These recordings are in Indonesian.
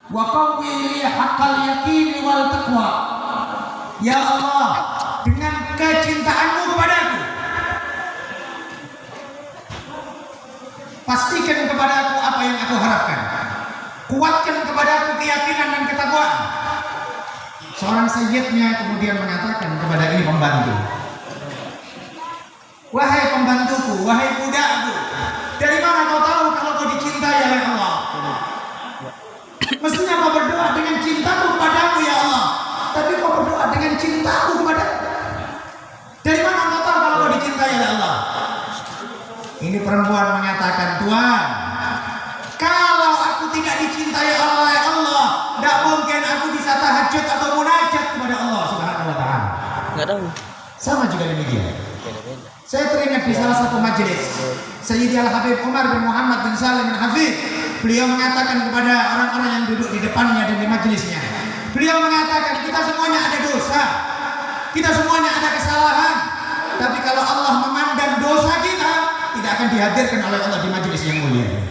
wa qawwi li haqqal yaqini wal taqwa. Ya Allah, dengan kecintaanmu kepadaku, pastikan kepadaku apa yang aku harapkan. Kuatkan kepadaku keyakinan dan ketakwaan. Seorang sayyidnya kemudian mengatakan kepada ini pembantu, wahai pembantuku, wahai budakku, dari mana kau tahu kalau kau dicintai oleh Allah? Mestinya kau berdoa dengan cintaku kepadamu ya Allah, tapi kau berdoa dengan cintaku kepadaku. Dari mana kau tahu kalau kau dicintai oleh Allah? Ini perempuan mengatakan, Tuhan, kalau aku tidak dicintai oleh Allah, tidak mungkin aku bisa tahajud atau munajat kepada Allah Subhanahu wa Ta'ala. Nggak tahu. Sama juga demikian. Saya teringat di salah satu majelis Sayyidi Al-Habib Umar bin Muhammad bin Salim bin Hafid. Beliau mengatakan kepada orang-orang yang duduk di depannya dan di majelisnya, beliau mengatakan, kita semuanya ada dosa, kita semuanya ada kesalahan, tapi kalau Allah memandang dosa kita, tidak akan dihadirkan oleh Allah di majelis yang mulia ini.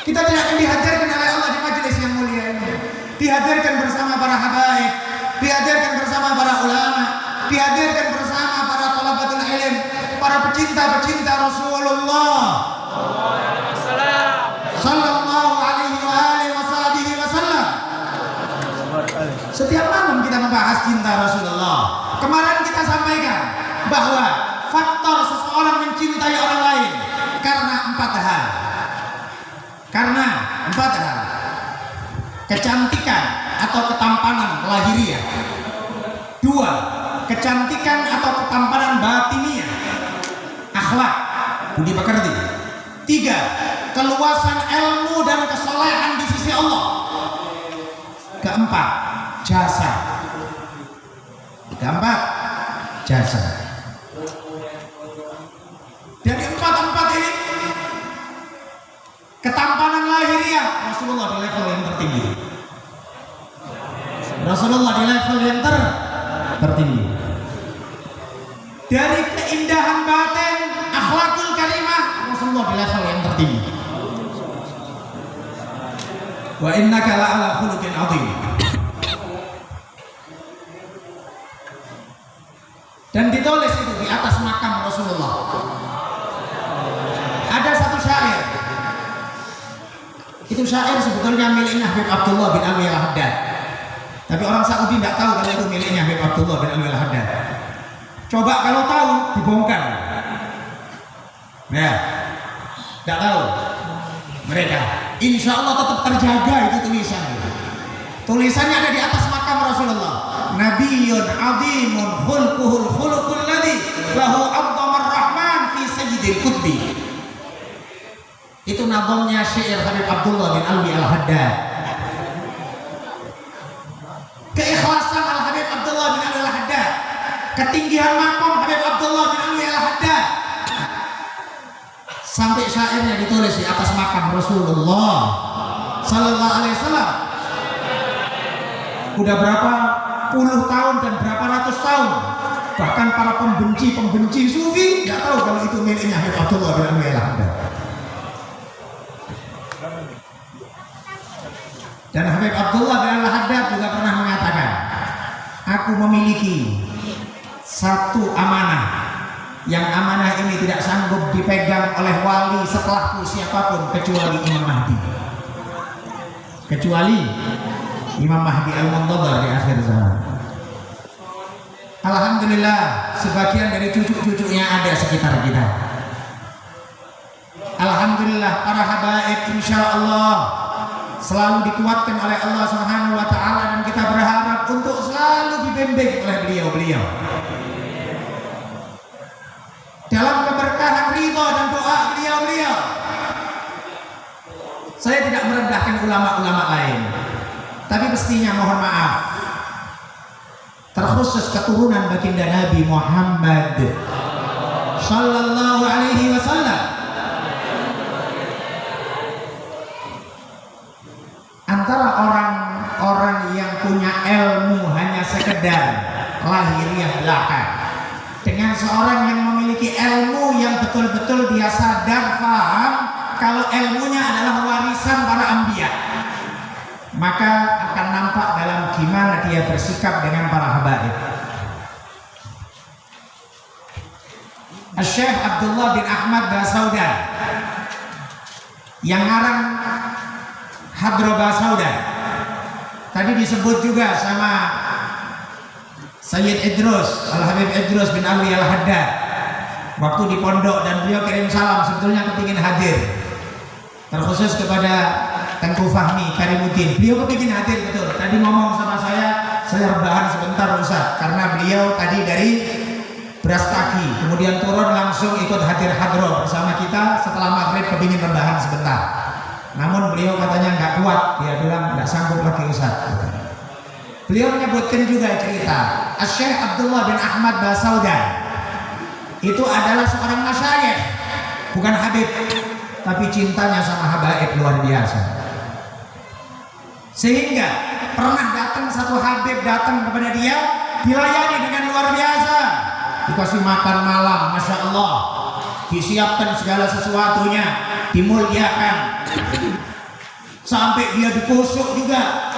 Kita tidak akan dihadirkan oleh Allah di majelis yang mulia ini. Dihadirkan bersama para habaib, dihadirkan bersama para ulama, dihadirkan bersama para thalabatul ilm, para pecinta-pecinta Rasulullah sallallahu alaihi wa alihi wasallam. Setiap malam kita membahas cinta Rasulullah. Kemarin kita sampaikan bahwa faktor seseorang mencintai orang lain karena empat hal. Karena empat hal. Kecantikan atau ketampanan lahiriah. Dua, kecantikan atau ketampanan batiniah. Akhlak, budi pekerti. Tiga, keluasan ilmu dan kesolehan di sisi Allah. Keempat, jasa. Keempat, jasa. Dari empat ini, ketampanan lahiriah Rasulullah di level yang tertinggi. Rasulullah di level yang tertinggi. Dari keindahan batin, akhlakul karimah, Rasulullah di level yang tertinggi. Wa innaka la'ala khuluqin 'adzim. Dan ditulis itu di atas makam Rasulullah. Ada satu syair. Itu syair sebetulnya miliknya Habib Abdullah bin Alwi Al-Haddad. Tapi orang Saudi tidak tahu kalau itu miliknya Habib Abdullah bin Alwi Al-Haddad. Coba kalau tahu, dibongkar. Ya, tidak tahu mereka. Insya Allah tetap terjaga itu tulisan. Tulisannya ada di atas makam Rasulullah. Nabiyyun azimun khulquhul khuluqul ladzi lahu afdhamar rahman fi sayyidil qutbi. Itu nazamnya syair Habib Abdullah bin Alwi Al-Haddad. Keikhlasan Al-Habib Abdullah bin Alwi Al-Haddad, ketinggian maqam Habib Abdullah bin Alwi Al-Haddad, sampai syairnya ditulis di atas makam Rasulullah sallallahu alaihi wasallam. Udah berapa puluh tahun dan berapa ratus tahun, bahkan para pembenci sufi nggak tahu kalau itu miliknya Habib Abdullah bin Alwi Al-Haddad. Dan Habib Abdullah bin Al-Haddad juga pernah mengatakan, aku memiliki satu amanah, yang amanah ini tidak sanggup dipegang oleh wali setelahku siapapun kecuali Imam Mahdi. Kecuali Imam Mahdi Al-Muntadhar di akhir zaman. Alhamdulillah, sebagian dari cucu-cucunya ada sekitar kita. Alhamdulillah, para habaib insyaallah selalu dikuatkan oleh Allah Subhanahu wa Ta'ala, dan kita berharap untuk selalu dibimbing oleh beliau-beliau dalam keberkahan ridha dan doa beliau-beliau. Saya tidak merendahkan ulama-ulama lain, tapi mestinya mohon maaf, terkhusus keturunan baginda Nabi Muhammad sallallahu alaihi wasallam. Antara orang-orang yang punya ilmu hanya sekedar lahiriah belaka, dengan seorang yang memiliki ilmu yang betul-betul dia sadar, paham kalau ilmunya adalah warisan para anbiya. maka akan nampak dalam gimana dia bersikap dengan para habaib. Syekh Abdullah bin Ahmad Basaudan yang ngarang Hadro Basaudan tadi disebut juga sama Sayyid Idrus Al-Habib Idrus bin Ali Al-Haddad waktu di pondok, dan beliau kirim salam sebetulnya kepingin hadir, terkhusus kepada Tengku Fahmi Karimuddin. Beliau kepingin hadir betul, tadi ngomong sama saya rebahan sebentar Ustaz, karena beliau tadi dari Brastagi, kemudian turun langsung ikut hadir hadroh bersama kita. Setelah maghrib kepingin rebahan sebentar, namun beliau katanya nggak kuat, dia bilang nggak sanggup lagi Ustaz. Beliau menyebutkan juga cerita Syekh Abdullah bin Ahmad Basaudan itu adalah seorang masyayikh, bukan habib, tapi cintanya sama habaib luar biasa, sehingga pernah datang satu habib datang kepada dia, dilayani dengan luar biasa, dikasih makan malam, Masya Allah, disiapkan segala sesuatunya, dimuliakan, sampai dia dikusuk juga.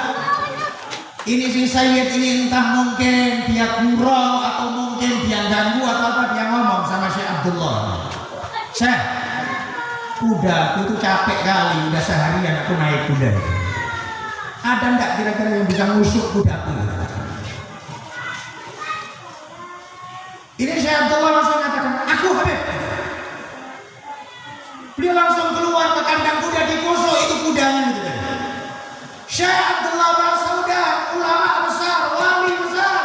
Ini si Sayyid ini entah mungkin dia gurau atau mungkin dia ganggu atau apa, dia ngomong sama Syekh Abdullah, Syekh, kuda itu capek kali, udah seharian aku naik kuda, ada enggak kira-kira yang bisa ngusuk kudaku? Ini Syekh Abdullah langsung mengatakan, aku habib. Beliau langsung keluar ke kandang kuda, dikusuk itu kudanya gitu. Syekh Abdullah Basaudan, ulama besar, wali besar,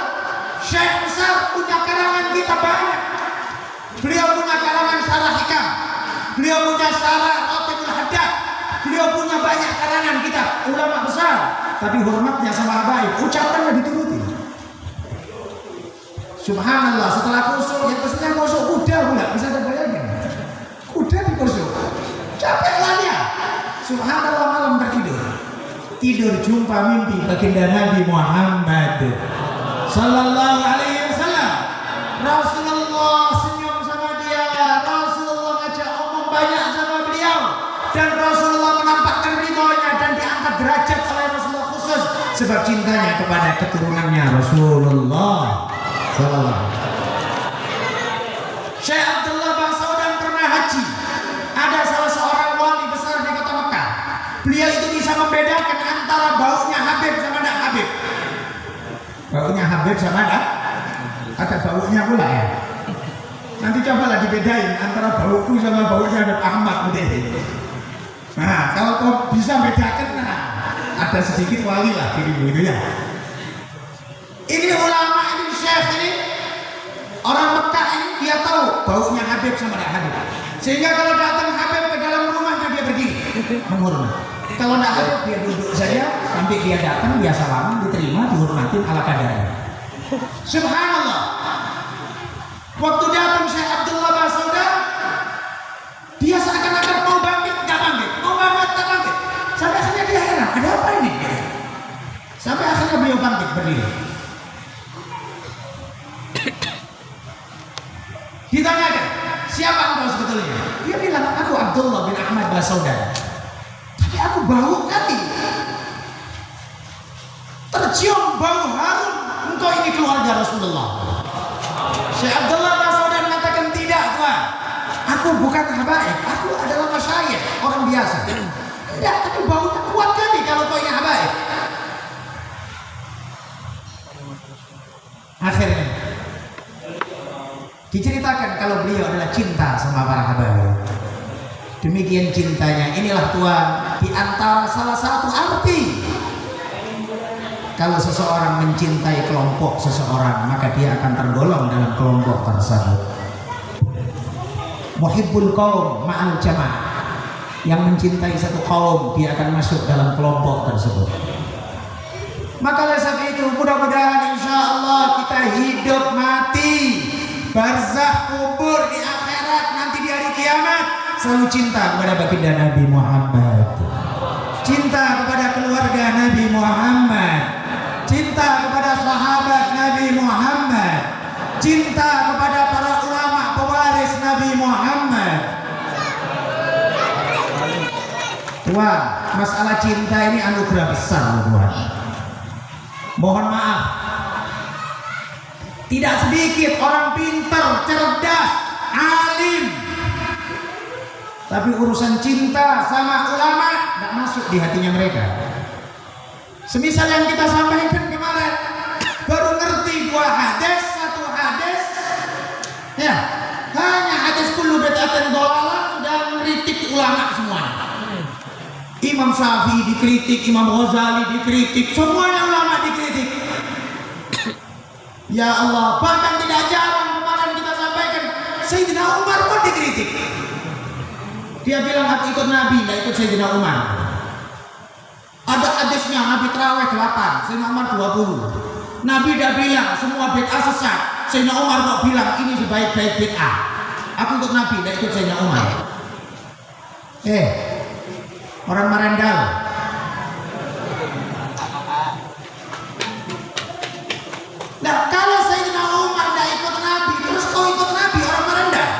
syekh besar, punya karangan kita banyak. Beliau punya karangan Syarah Hikam, beliau punya Syarah Raqibul Haddad, beliau punya banyak karangan kita, ulama besar. Tapi hormatnya sama habaib, ucapannya dituruti. Subhanallah, setelah kusuk, yang pastinya kusuk kuda pula, bisa terbayangin. Kuda dikusuk, capek lah dia. Subhanallah, malam tertidur. Tidur jumpa mimpi baginda Nabi Muhammad Sallallahu Alaihi Wasallam. Rasulullah senyum sama dia, Rasulullah ngajak omong banyak sama beliau, dan Rasulullah menampakkan ridhonya dan diangkat derajat oleh Rasulullah khusus sebab cintanya kepada keturunannya Rasulullah Sallallahu. Syekh Abdullah Basaudan pernah haji. Ada salah seorang wali besar di kota Mekah. Beliau itu bisa membedakan antara baunya Habib sama tidak Habib. Baunya Habib sama tidak? Ada baunya pula ya. Nanti cobalah dibedain antara bauku sama baunya Habib Ahmad. Nah, kalau kau bisa bedakan, nah, ada sedikit wali lah dirimu itu ya. Ini ulama, ini syekh ini, orang Mekah ini, dia tahu baunya Habib sama tidak Habib. Sehingga kalau datang Habib ke dalam rumahnya dia berdiri menghormati. Kalau tidak Habib dia duduk saja sampai dia datang, dia salam, diterima, dihormatin ala kadarnya. Subhanallah. Waktu datang Syekh Abdullah Basaudan, dia seakan-akan mau bangkit, nggak bangkit, mau bangkit, nggak bangkit. Sampai akhirnya dia heran, ada apa ini? Sampai akhirnya beliau bangkit berdiri. Ditanyakan, siapa engkau sebetulnya? Dia bilang, aku Abdullah bin Ahmad Basaudan. Tapi aku bau kali, tercium bau harum, engkau ini keluarga Rasulullah. Syekh Abdullah Basaudan mengatakan, tidak Tuhan, aku bukan habaib, aku adalah masyayikh, orang biasa. Tidak, tapi baunya kuat kali kalau kau ini habaib. Akhirnya diceritakan kalau beliau adalah cinta sama para habaib. Demikian cintanya, inilah Tuhan, di antara salah satu arti kalau seseorang mencintai kelompok seseorang, maka dia akan tergolong dalam kelompok tersebut. Muhibbul qaum ma'al jamaah, yang mencintai satu kaum dia akan masuk dalam kelompok tersebut. Maka oleh sebab itu mudah-mudahan insya Allah kita hidup mati barzakh kubur di akhirat nanti di hari kiamat selalu cinta kepada baginda Nabi Muhammad, cinta kepada keluarga Nabi Muhammad, cinta kepada sahabat Nabi Muhammad, cinta kepada para ulama pewaris Nabi Muhammad. Tuhan, Mas Masalah cinta ini anugerah besar Tuhan. Mohon maaf, tidak sedikit orang pintar, cerdas, alim, tapi urusan cinta sama ulama tidak masuk di hatinya mereka. Semisal yang kita sampaikan kemarin, baru ngerti 2 hadis, 1 hadis, ya, hanya hadis kullu bid'atin dhalalah sudah ngeritik ulama semuanya. Imam Syafi'i dikritik, Imam Ghazali dikritik, semuanya ulama dikritik. Ya Allah, bahkan tidak jarang kemarin kita sampaikan Sayyidina Umar pun dikritik. Dia bilang aku ikut Nabi, tidak ikut Sayyidina Umar. Ada hadisnya Nabi terawih 8, Sayyidina Umar 20. Nabi dah bilang semua bid'ah sesat. Sayyidina Umar kok bilang ini sebaik-baik bid'ah. Aku ikut Nabi, tidak ikut Sayyidina Umar. Orang Marendal. Nah, kalau Sayyidina Umar tidak ikut Nabi, terus kau ikut Nabi, orang Marendal.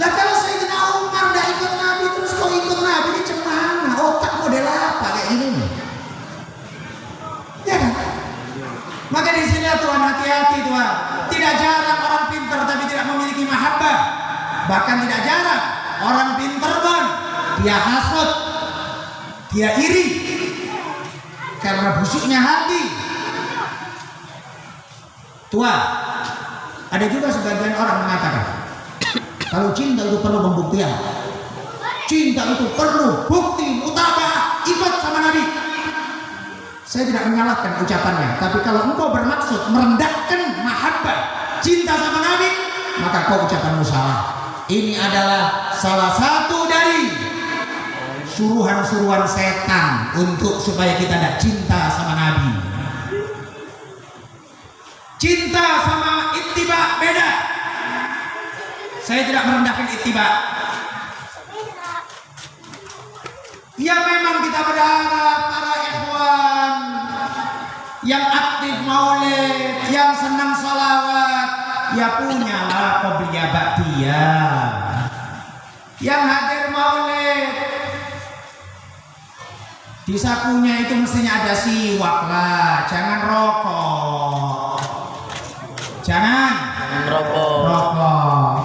Lah kalau Sayyidina Umar tidak ikut Nabi, terus kau ikut Nabi, ini cemana? Otak model apa kayak ini? Ya kan? Maka di sini Tuhan, hati-hati Tuhan. Tidak jarang orang pintar tapi tidak memiliki mahabbah. Bahkan tidak jarang orang pintar pun dia hasut, dia iri karena busuknya hati. Tuhan, ada juga sebagian orang mengatakan kalau cinta itu perlu pembuktian, cinta itu perlu bukti mutabah, ikut sama Nabi. Saya tidak menyalahkan ucapannya, tapi kalau engkau bermaksud merendahkan mahabbah cinta sama Nabi, maka kau ucapanmu salah. Ini adalah salah satu dari suruhan-suruhan setan untuk supaya kita tidak cinta sama Nabi. Cinta sama ittiba beda. Saya tidak merendahkan ittiba. Ya memang kita berharap para ikhwan yang aktif maulid, yang senang salawat, ya punyalah qobliyah ba'diyah. Yang hadir maulid, di sakunya itu mestinya ada siwak lah, jangan rokok. Jangan rokok.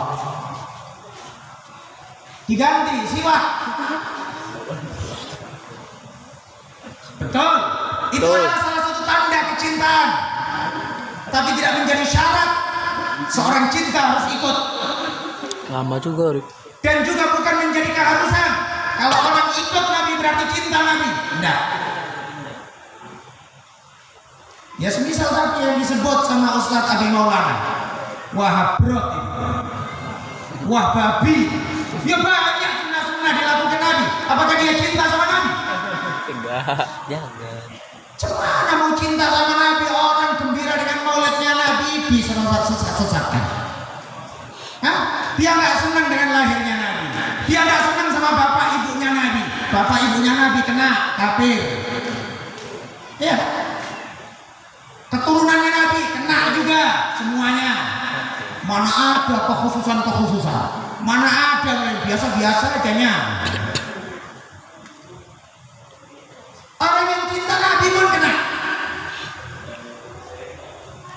Diganti siwak. Betul. Itu adalah salah satu tanda kecintaan. Tapi tidak menjadi syarat seorang cinta harus ikut. Lama juga, Rip. Dan juga bukan menjadi keharusan. Kalau orang ikut Nabi berarti cinta Nabi. Tidak. Ya semisal tadi yang disebut sama Ustadz Abi Maulana, Wahabrot itu, Wahbabi. Ya banyak sunnah-sunnah dilakukan Nabi. Apakah dia cinta sama Nabi? Enggak, jangan. Cemana mau cinta sama Nabi, orang gembira dengan maulidnya Nabi bisa sesat-sesatkan. Dia nggak senang dengan lahirnya Nabi. Dia nggak senang sama bapak ibunya Nabi. Bapak ibunya Nabi kena kafir. Ya. Keturunannya Nabi kena juga semuanya. Mana ada kekhususan. Mana ada yang biasa-biasa adanya. Orang yang cinta Nabi pun kena.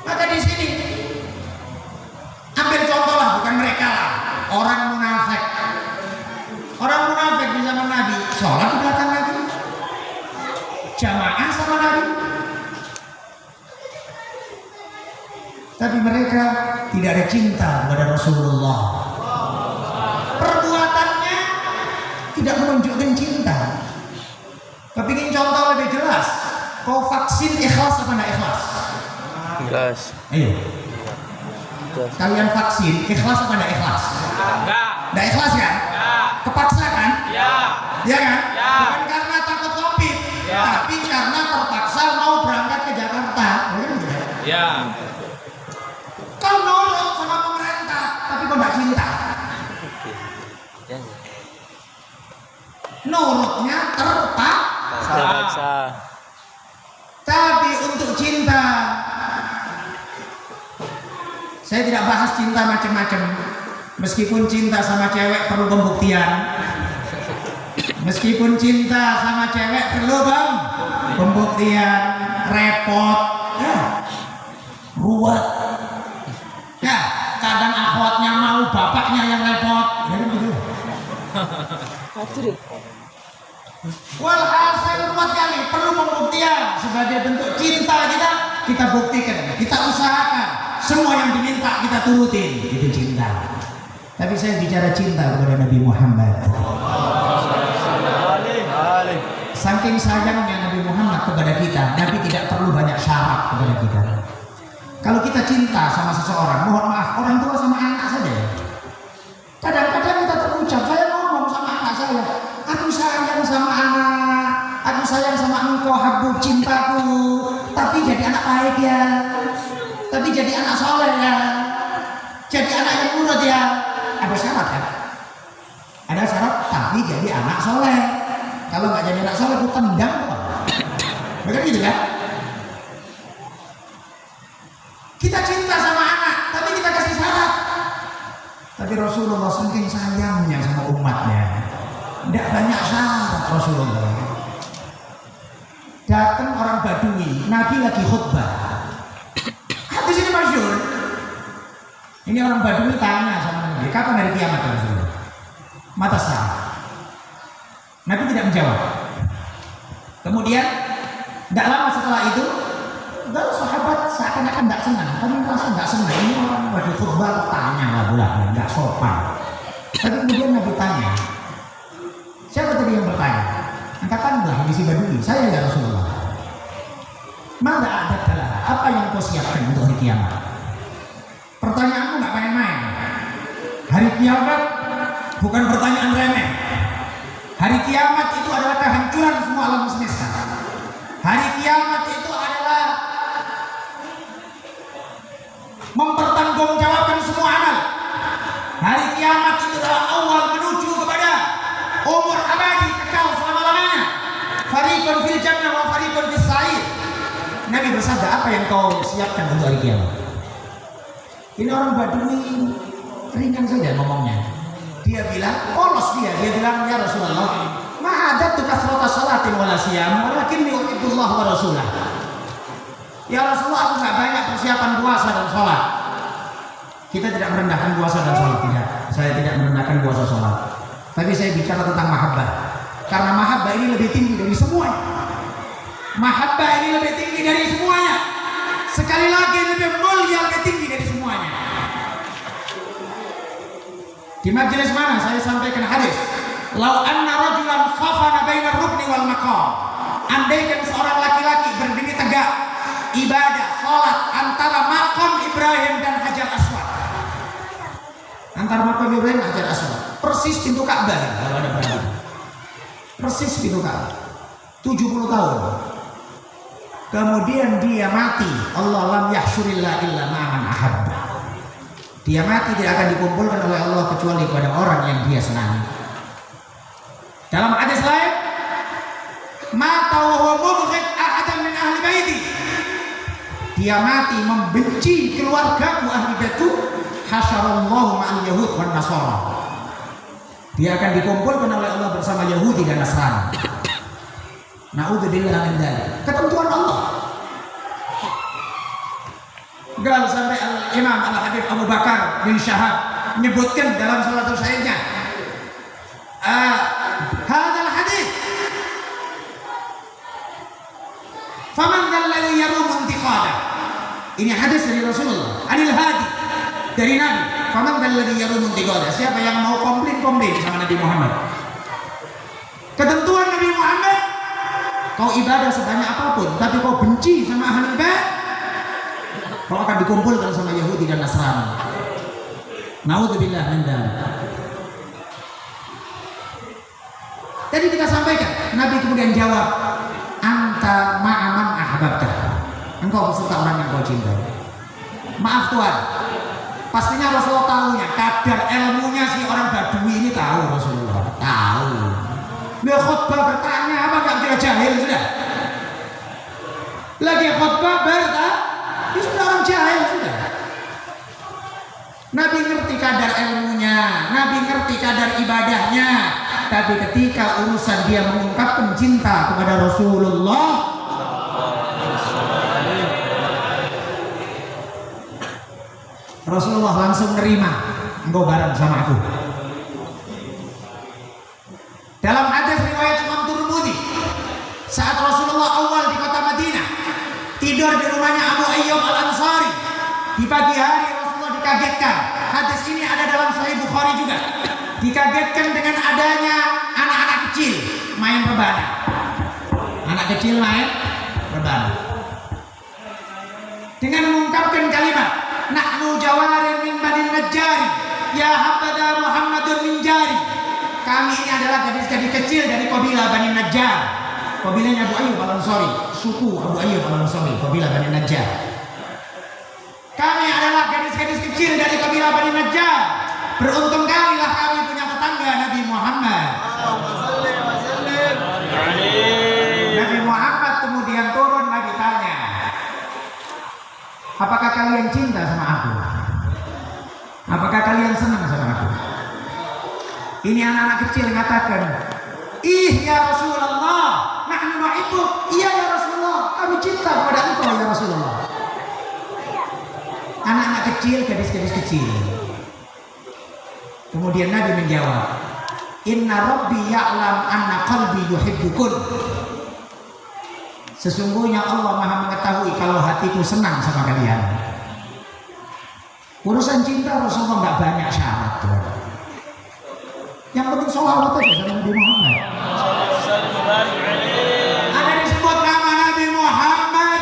Maka di sini ambil contoh lah, bukan mereka lah. Orang munafik. Orang munafik di zaman Nabi sholat di belakang Nabi, jamaah sama Nabi. Tapi mereka tidak ada cinta kepada Rasulullah. Perbuatannya tidak menunjukkan cinta. Kepingin contoh lebih jelas, kau vaksin ikhlas apa enggak ikhlas? Ikhlas. Ayo. Ikhlas. Kalian vaksin ikhlas apa enggak ikhlas? Enggak. Enggak ikhlas kan? Ya. Kepaksa kan? Ya. Iya kan? Ya. Bukan karena takut Covid, Ya. tapi karena terpaksa mau berangkat ke Jakarta. Ya. Kau nurut sama pemerintah, tapi kau enggak cinta. Jangan. Nurutnya Terpaksa. Tapi untuk cinta, saya tidak bahas cinta macam-macam. Meskipun cinta sama cewek perlu pembuktian. Meskipun cinta sama cewek perlu pembuktian, repot, ya, ruwet, ya, kadang akhwatnya mau, bapaknya yang repot, ya kan gitu. Walhasil ruwet kali, perlu pembuktian sebagai bentuk cinta kita buktikan, kita usahakan, semua yang diminta kita turutin, itu cinta. Tapi saya bicara cinta kepada Nabi Muhammad. Saking sayangnya Nabi Muhammad kepada kita, Nabi tidak perlu banyak syarat kepada kita. Kalau kita cinta sama seseorang, mohon maaf, orang tua sama anak saja. Kadang-kadang kita terucap, saya ngomong sama anak saya, aku sayang sama anak, aku sayang sama engkau, habib cintaku, tapi jadi anak baik ya, tapi jadi anak soleh ya, jadi anak yang nurut ya. Ada syarat kan? Ada syarat, tapi jadi anak soleh. Kalau nggak jadi anak soleh, aku tendang kok. Betul gitu kan? Kita cinta sama anak, tapi kita kasih syarat. Tapi Rasulullah saking sayangnya sama umatnya, tidak banyak syarat Rasulullah. Datang orang Badui, Nabi lagi khutbah. Hadis ini masyhur. Ini orang Badui tanya sama Nabi, kapan hari kiamat Rasulullah? Mata sah. Nabi tidak menjawab. Kemudian tidak lama setelah itu, dan sahabat seakan-akan tidak senang. Kami merasa tidak senang. Ini orang bagi khutbah tanya lah bulan, tidak sopan. Tapi kemudian Nabi tanya, siapa tadi yang bertanya? Angkatanlah di si Badui. Saya ya Rasulullah. Mana ada telah? Apa yang kau siapkan untuk hari kiamat? Pertanyaanmu nggak main-main. Hari kiamat bukan pertanyaan remeh. Hari kiamat itu adalah kehancuran semua alam semesta. Hari kiamat itu adalah mempertanggungjawabkan semua amal. Hari kiamat itu adalah awal menuju kepada umur abadi kekal selama-lamanya. Fariqun fil jannah wa fariqun fis sa'ir. Nabi bersabda, apa yang kau siapkan untuk hari kiamat? Ini orang Badui ringan saja ngomongnya. Dia bilang, polos dia bilang, ya Rasulullah, ma'adatu kasrata salatin wala siyam, walakin yuhibbullah wa rasulah. Ya Rasulullah, aku gak banyak persiapan puasa dan sholat. Kita tidak merendahkan puasa dan sholat, tidak. Saya tidak merendahkan puasa sholat. Tapi saya bicara tentang mahabbah. Karena mahabbah ini lebih tinggi dari semuanya. Mahabbah ini lebih tinggi dari semuanya. Sekali lagi lebih mulia, lebih tinggi dari semuanya. Di majelis mana saya sampaikan hadis, lau anna rajulan khafana baina rukni wal maqam. Andaikan seorang laki-laki berdiri tegak ibadah salat antara makam Ibrahim dan Hajar Aswad. Antara makam Ibrahim dan Hajar Aswad, persis pintu Ka'bah kalau ada berada. Persis pintu Ka'bah. 70 tahun. Kemudian dia mati, Allah lam yahsyurillah illa ma'aman ahabba. Dia mati tidak akan dikumpulkan oleh Allah kecuali kepada orang yang dia senangi. Dalam hadis lain, mata wa huwa mubghid ahadan min ahli baiti. Dia mati membenci keluargaku ahli baitku, hasyarallahu ma'al yahud wan nasara. Dia akan dikumpulkan oleh Allah bersama Yahudi dan Nasrani. Na'udzubillah min dzalik. Ketentuan Allah. Gal sampai Imam Al-Habib Abu Bakar bin Syahab menyebutkan dalam salah satu syairnya, hadal hadis faman alladhi yarum intiqada. Ini hadis dari Rasulullah, anil hadi, dari Nabi. Faman alladhi yarum intiqada. Siapa yang mau komplain sama Nabi Muhammad? Ketentuan Nabi Muhammad, kau ibadah sebanyak apapun tapi kau benci sama ahli bait, kau akan dikumpulkan sama Yahudi dan Nasrani. Na'udzubillah min dzalik. Jadi kita sampaikan, Nabi kemudian jawab, anta ma'aman ahbabta. Engkau beserta orang yang kau cintai. Maaf Tuhan, pastinya Rasulullah tahunya, kadar ilmunya si orang Badui ini tahu Rasulullah. Tahu. Dia khutbah bertanya apa enggak kira jahil sudah. Lagi khutbah bertanya, dia sudah orang jahil sudah. Nabi ngerti kadar ilmunya, Nabi ngerti kadar ibadahnya. Tapi ketika urusan dia mengungkapkan cinta kepada Rasulullah, Rasulullah langsung nerima, engkau bareng sama aku. Dalam hadis riwayat Imam Tirmidzi, saat Rasulullah awal di kota Madinah, tidur di rumahnya Abu Ayyub Al-Ansari, di pagi hari Rasulullah dikagetkan. Hadis ini ada dalam Sahih Bukhari juga. Dikagetkan dengan adanya anak-anak kecil main rebana. Anak kecil main rebana. Dengan mengungkapkan kalimat, nahnu jawarin min Bani Najjar, ya habada Muhammadun min jari. Kami ini adalah gadis-gadis kecil dari kabilah Bani Najjar. Kabilahnya Abu Ayyub Al-Ansari, suku Abu Ayyub Al-Ansari, kabilah Bani Najjar. Kami adalah gadis-gadis kecil dari kabilah Bani Najjar. Beruntung kalilah kami punya tetangga Nabi Muhammad. Nabi Muhammad kemudian turun, Nabi tanya, apakah kalian cinta sama aku? Apakah kalian senang sama aku? Ini anak-anak kecil mengatakan, ih ya Rasulullah, nahnu nuhibbuk. Iya ya Rasulullah, kami cinta kepada engkau ya Rasulullah. Anak-anak kecil, gadis-gadis kecil. Kemudian Nabi menjawab, inna rabbi ya'lam anna qalbi yuhibbukun. Sesungguhnya Allah Maha mengetahui kalau hatiku senang sama kalian. Urusan cinta Rasulullah nggak banyak syarat, Tuhan. Yang penting sholawat aja sama Nabi Muhammad. Ada disebut nama Nabi Muhammad,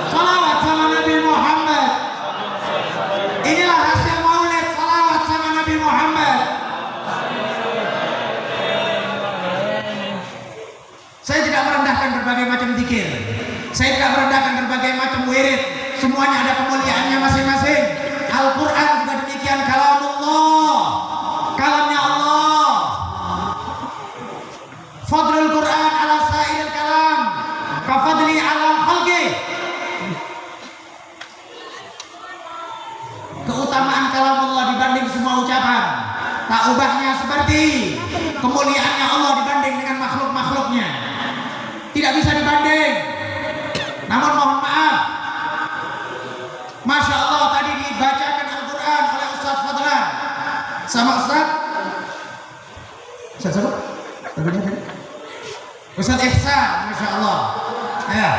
sholawat sama Nabi Muhammad. Inilah hasil maulid, sholawat sama Nabi Muhammad. Saya tidak merendahkan berbagai macam zikir, saya tidak merendahkan berbagai macam wirid. Semuanya ada kemuliaannya masing-masing. Al-Quran juga demikian, kalamullah, kalamnya Allah. Fadlul Quran ala sa'il kalam kafadli ala khalqi. Keutamaan kalam Allah dibanding semua ucapan, tak ubahnya seperti kemuliaannya Allah dibanding dengan makhluk-makhluknya. Tidak bisa dibanding. Namun mohon maaf, Masya Allah tadi dibacakan Al-Quran oleh Ustaz Fadlan sama Ustaz siapa? Ustaz Ihsan, Masya Allah ya.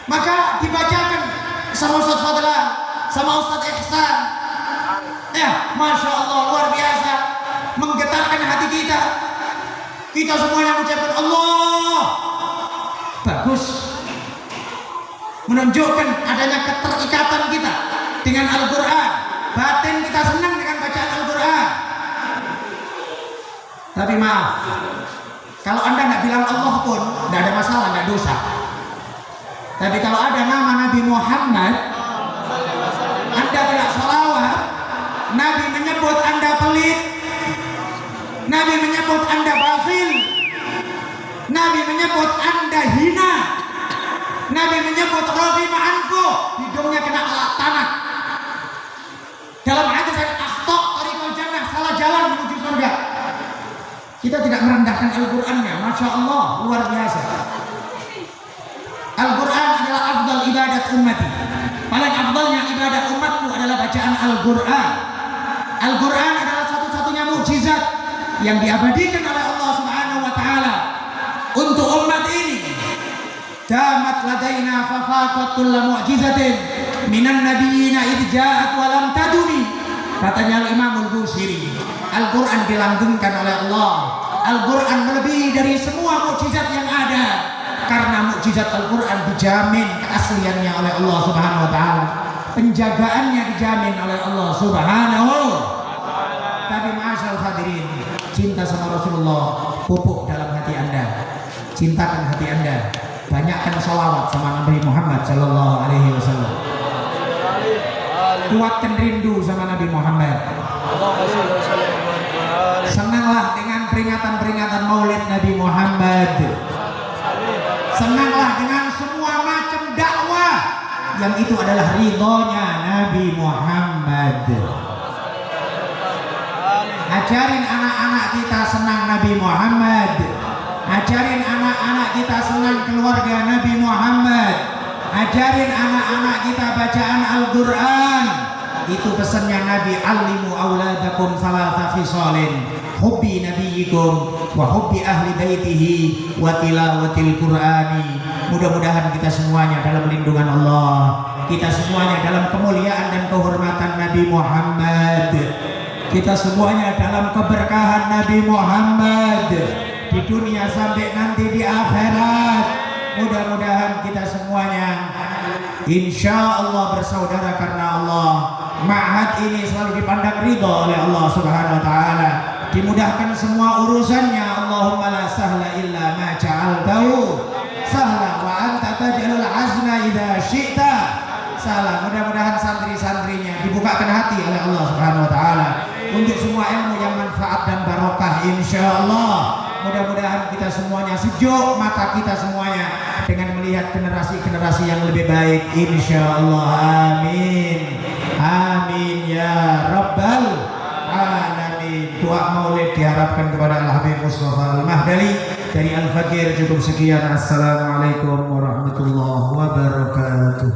Maka dibacakan sama Ustaz Fadlan sama Ustaz Ihsan ya, Masya Allah luar biasa, menggetarkan hati kita. Kita semuanya mengucapkan Allah, bagus, menunjukkan adanya keterikatan kita dengan Al-Quran. Batin kita senang dengan bacaan Al-Quran. Tapi maaf, kalau Anda nggak bilang Allah pun nggak ada masalah, nggak dosa. Tapi kalau ada nama Nabi Muhammad, Anda tidak sholawat, Nabi menyebut Anda pelit, Nabi menyebut Anda bakhil, Nabi menyebut Anda hina, Nabi menyebut raghima anfu, hidungnya kena tanah. Dalam hadis ada akhta tariqul jannah, salah jalan menuju surga. Kita tidak merendahkan Al-Qur'annya, Masya Allah, luar biasa. Al-Qur'an adalah afdal ibadat ummati. Paling afdalnya ibadah umatku adalah bacaan Al-Qur'an. Al-Qur'an adalah satu-satunya mukjizat yang diabadikan oleh Allah Subhanahu wa taala untuk umat ini. Damat ladaina fafaqat kullu mu'jizatin minan nabiyina idh ja'at wa lam taduni. Katanya Imam Al-Busiri, Al-Quran dilanggengkan oleh Allah. Al-Quran melebihi dari semua mukjizat yang ada, karena mukjizat Al-Quran dijamin keasliannya oleh Allah Subhanahu wa taala, penjagaannya dijamin oleh Allah Subhanahu. Tapi ma'asyal hadirin, cinta sama Rasulullah pupuk dalam hati Anda. Cintakan hati Anda. Banyakkan sholawat sama Nabi Muhammad Sallallahu Alaihi Wasallam. Kuatkan rindu sama Nabi Muhammad. Senanglah dengan peringatan-peringatan Maulid Nabi Muhammad. Senanglah dengan semua macam dakwah yang itu adalah ridhonya Nabi Muhammad. Ajarin anak-anak kita senang Nabi Muhammad. Ajarin anak-anak kita senang keluarga Nabi Muhammad. Ajarin anak-anak kita bacaan Al-Quran. Itu pesannya Nabi, alimu auladakum salasa khisalin, hubbi nabiyikum wa hubbi ahli baitihi wa tilawatil Qur'ani. Mudah-mudahan kita semuanya dalam lindungan Allah, kita semuanya dalam kemuliaan dan kehormatan Nabi Muhammad, kita semuanya dalam keberkahan Nabi Muhammad di dunia sampai nanti di akhirat. Mudah-mudahan kita semuanya insya Allah bersaudara karena Allah. Ma'had ini selalu dipandang ridho oleh Allah Subhanahu wa ta'ala, dimudahkan semua urusannya. Allahumma la sahla illa ma ja'altahu sahla wa anta taj'alul hazna idza syi'ta sahla. Mudah-mudahan santri-santrinya dibukakan hati oleh Allah Subhanahu wa ta'ala untuk semua ilmu yang manfaat dan barokah insyaallah. Mudah-mudahan kita semuanya sejuk mata kita semuanya dengan melihat generasi-generasi yang lebih baik insyaallah. Amin. Amin ya rabbal alamin. Doa maulid diharapkan kepada Al-Habib Mustafa Al-Mahdali. Dari Al-Fakir cukup sekian. Assalamualaikum warahmatullahi wabarakatuh.